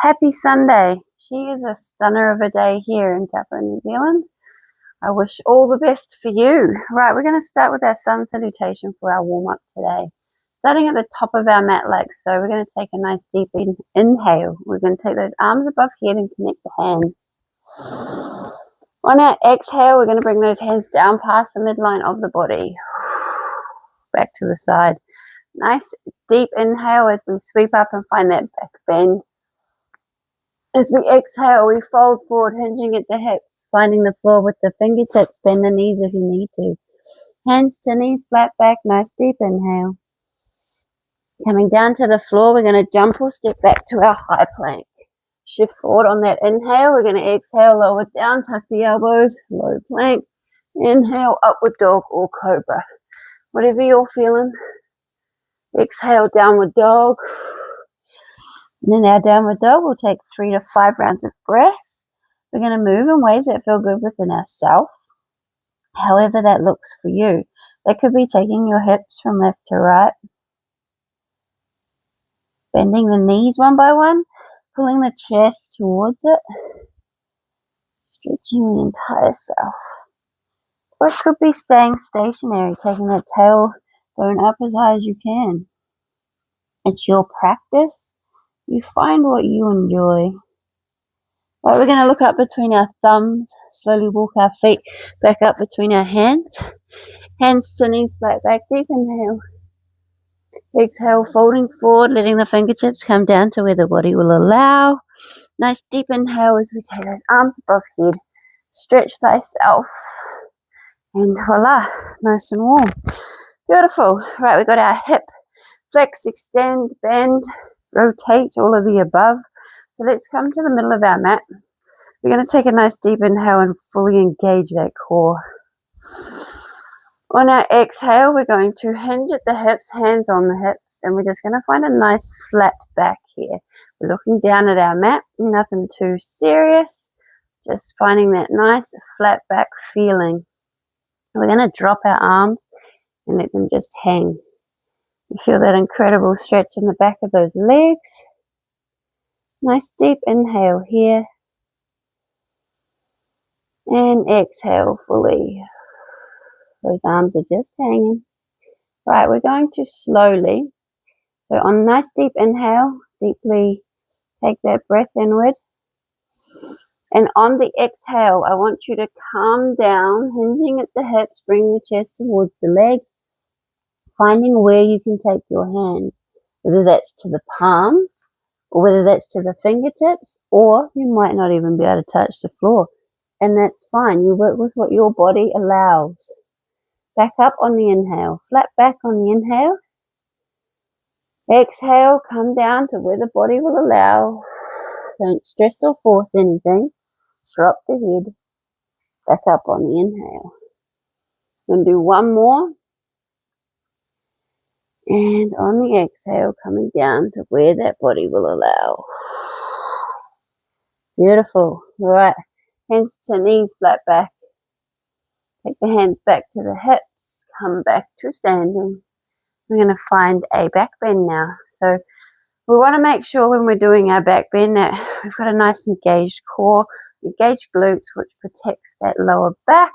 Happy Sunday. She is a stunner of a day here in Taupo, New Zealand. I wish all the best for you. Right, we're going to start with our sun salutation for our warm-up today. Starting at the top of our mat legs. So we're going to take a nice deep inhale. We're going to take those arms above head and connect the hands. On our exhale, we're going to bring those hands down past the midline of the body. Back to the side. Nice deep inhale as we sweep up and find that back bend. As we exhale, we fold forward, hinging at the hips, finding the floor with the fingertips, bend the knees if you need to. Hands to knees, flat back, nice deep inhale. Coming down to the floor, we're going to jump or step back to our high plank. Shift forward on that inhale, we're going to exhale, lower down, tuck the elbows, low plank. Inhale, upward dog or cobra. Whatever you're feeling. Exhale, downward dog. And then our downward dog will take 3 to 5 rounds of breath. We're going to move in ways that feel good within ourselves, however that looks for you. That could be taking your hips from left to right, bending the knees one by one, pulling the chest towards it, stretching the entire self. Or it could be staying stationary, taking that tailbone up as high as you can. It's your practice. You find what you enjoy. Right, we're going to look up between our thumbs, slowly walk our feet back up between our hands. Hands to knees, flat back, deep inhale. Exhale, folding forward, letting the fingertips come down to where the body will allow. Nice deep inhale as we take those arms above head. Stretch thyself. And voila, nice and warm. Beautiful. Right, we've got our hip, flex, extend, bend, rotate, all of the above. So let's come to the middle of our mat. We're going to take a nice deep inhale and fully engage that core. On our exhale, we're going to hinge at the hips, hands on the hips, and we're just going to find a nice flat back here. We're looking down at our mat, nothing too serious, just finding that nice flat back feeling. We're going to drop our arms and let them just hang. You feel that incredible stretch in the back of those legs. Nice deep inhale here. And exhale fully. Those arms are just hanging. Right, we're going to slowly. So on a nice deep inhale, deeply take that breath inward. And on the exhale, I want you to calm down, hinging at the hips, bring the chest towards the legs. Finding where you can take your hand, whether that's to the palms or whether that's to the fingertips, or you might not even be able to touch the floor. And that's fine. You work with what your body allows. Back up on the inhale, flat back on the inhale. Exhale, come down to where the body will allow. Don't stress or force anything. Drop the head. Back up on the inhale. We're going to do one more. And on the exhale, coming down to where that body will allow. Beautiful. All right. Hands to knees, flat back. Take the hands back to the hips. Come back to standing. We're going to find a back bend now. So we want to make sure when we're doing our back bend that we've got a nice engaged core, engaged glutes, which protects that lower back.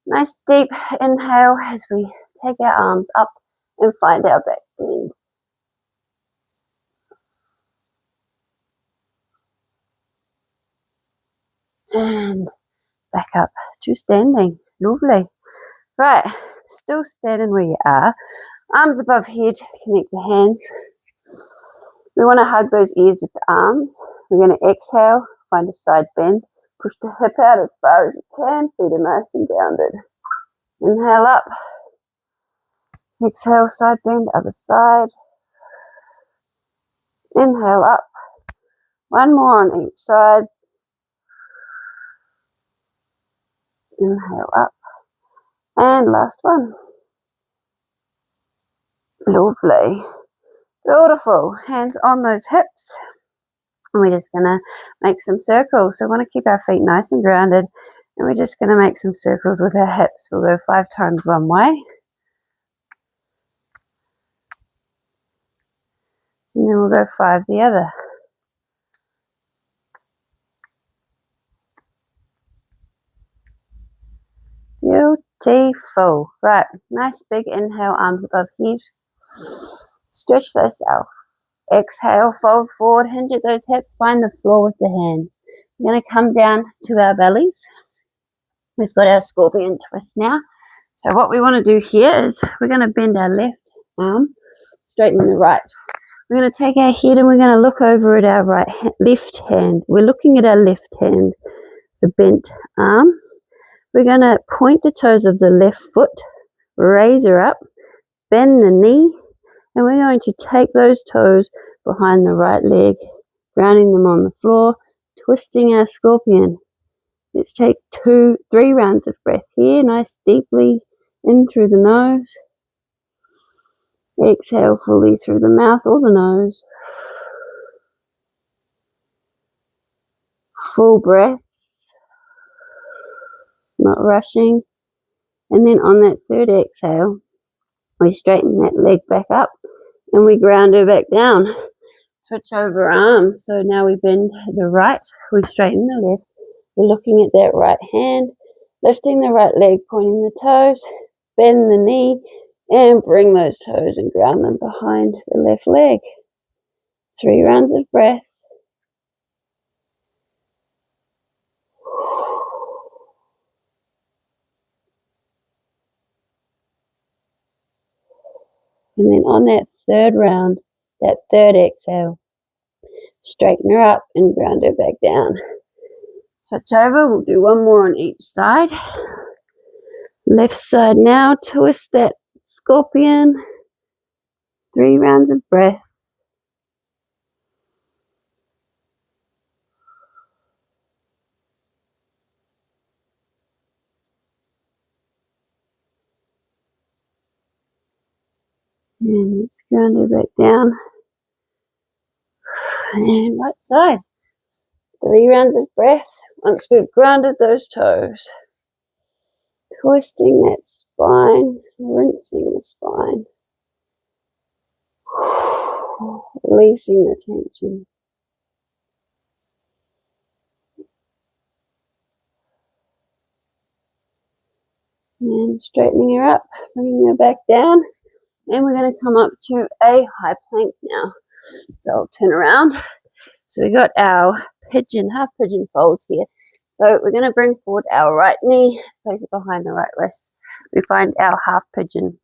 Nice deep inhale as we take our arms up and find our back bend. And back up to standing. Lovely. Right, still standing where you are. Arms above head, connect the hands. We want to hug those ears with the arms. We're going to exhale, find a side bend. Push the hip out as far as you can. Feet are nice and grounded. Inhale up. Exhale, side bend, other side. Inhale up. One more on each side. Inhale up. And last one. Lovely. Beautiful. Hands on those hips. And we're just going to make some circles. So we want to keep our feet nice and grounded. And we're just going to make some circles with our hips. We'll go 5 times one way. And then we'll go 5 the other. T, full. Right, nice big inhale, arms above head. Stretch those out. Exhale, fold forward, hinge at those hips, find the floor with the hands. We're going to come down to our bellies. We've got our scorpion twist now. So what we want to do here is we're going to bend our left arm, straighten the right. We're going to take our head and we're going to look over at our left hand. We're looking at our left hand, the bent arm. We're going to point the toes of the left foot, raise her up, bend the knee, and we're going to take those toes behind the right leg, grounding them on the floor, twisting our scorpion. Let's take 3 rounds of breath here, nice deeply in through the nose. Exhale fully through the mouth or the nose. Full breath, not rushing. And then on that third exhale, we straighten that leg back up and we ground her back down. Switch over arms. So now we bend the right, we straighten the left. We're looking at that right hand, lifting the right leg, pointing the toes, bend the knee, and bring those toes and ground them behind the left leg. 3 rounds of breath. And then on that third round, that third exhale, straighten her up and ground her back down. Switch over, we'll do one more on each side. Left side now, twist that scorpion. 3 rounds of breath. And let's ground her back down. And right side. 3 rounds of breath. Once we've grounded those toes. Twisting that spine, rinsing the spine. Releasing the tension. And straightening her up, bringing her back down. And we're going to come up to a high plank now. So I'll turn around. So we got our pigeon, half pigeon folds here. So we're going to bring forward our right knee, place it behind the right wrist. We find our half pigeon.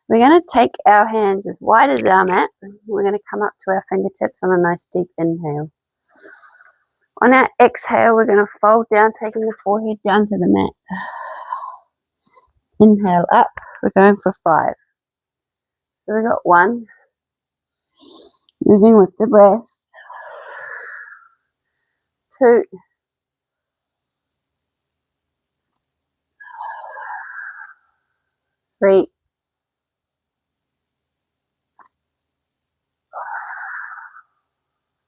We're going to take our hands as wide as our mat. We're going to come up to our fingertips on a nice deep inhale. On our exhale, we're going to fold down, taking the forehead down to the mat. Inhale up. We're going for 5. So we got 1. Moving with the breath. 2. 3.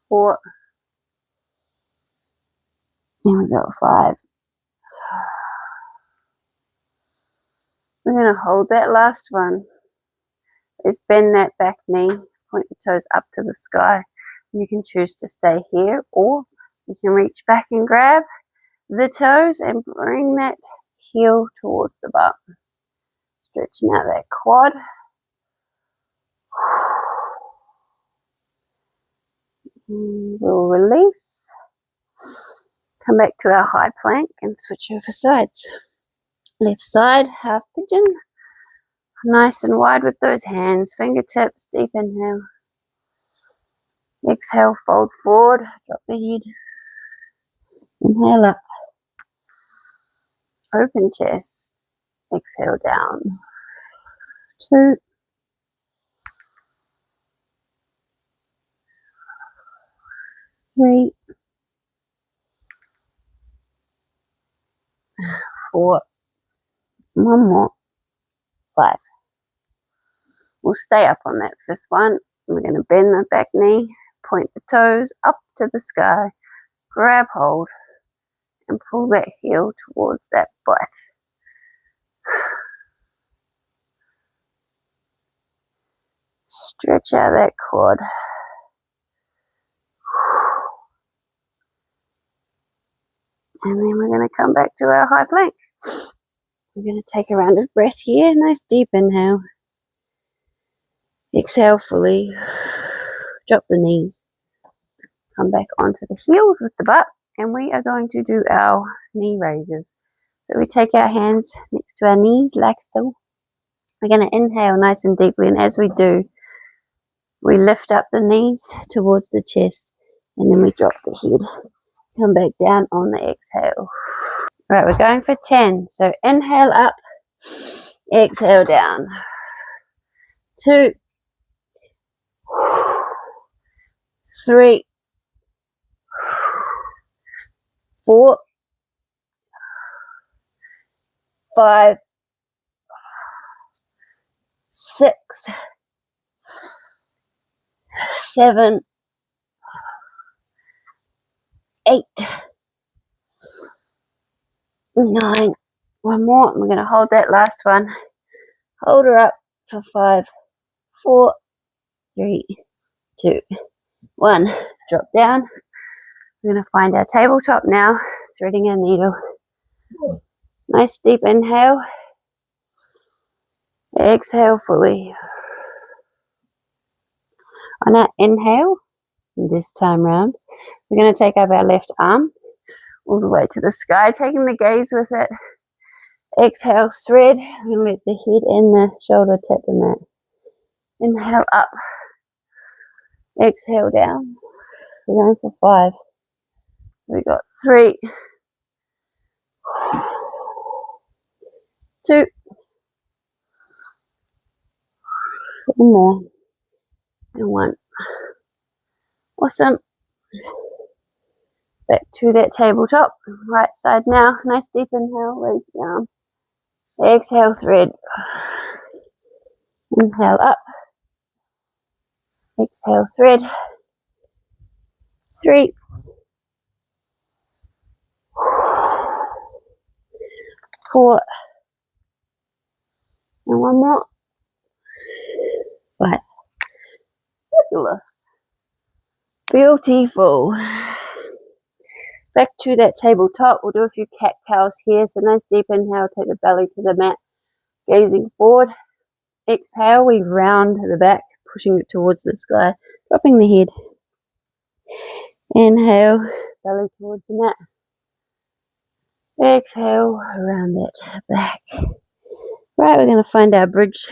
4. And we got 5. We're going to hold that last one. Is bend that back knee, point the toes up to the sky. You can choose to stay here, or you can reach back and grab the toes and bring that heel towards the butt. Stretching out that quad. And we'll release. Come back to our high plank and switch over sides. Left side, half pigeon. Nice and wide with those hands, fingertips, deep inhale. Exhale, fold forward, drop the head. Inhale up. Open chest. Exhale down. 2. 3. 4. One more. 5. We'll stay up on that 5th one. We're going to bend the back knee, point the toes up to the sky, grab hold, and pull that heel towards that butt. Stretch out that quad. And then we're going to come back to our high plank. We're going to take a round of breath here. Nice deep inhale. Exhale fully. Drop the knees. Come back onto the heels with the butt. And we are going to do our knee raises. So we take our hands next to our knees like so. We're going to inhale nice and deeply. And as we do, we lift up the knees towards the chest. And then we drop the head. Come back down on the exhale. Right, we're going for 10. So inhale up. Exhale down. 2, 3, 4, 5, 6, 7, 8, 9. One more. We're going to hold that last one. Hold her up for 5, 4, 3, 2, 1. Drop down. We're going to find our tabletop now. Threading our needle. Nice deep inhale. Exhale fully. On our inhale, this time round, we're going to take up our left arm all the way to the sky, taking the gaze with it. Exhale, thread, and let the head and the shoulder tap the mat. Inhale up. Exhale down. We're going for 5. So we got 3, 2, one more, and 1. Awesome. Back to that tabletop. Right side now. Nice deep inhale. Raise the arm. Exhale, thread. Inhale up. Exhale, thread. 3, 4, and 1 more. 5. Fabulous. Beautiful. Back to that tabletop. We'll do a few cat cows here. So nice deep inhale. Take the belly to the mat. Gazing forward. Exhale. We round the back, pushing it towards the sky. Dropping the head. Inhale. Belly towards the mat. Exhale. Around that back. Right, we're going to find our bridge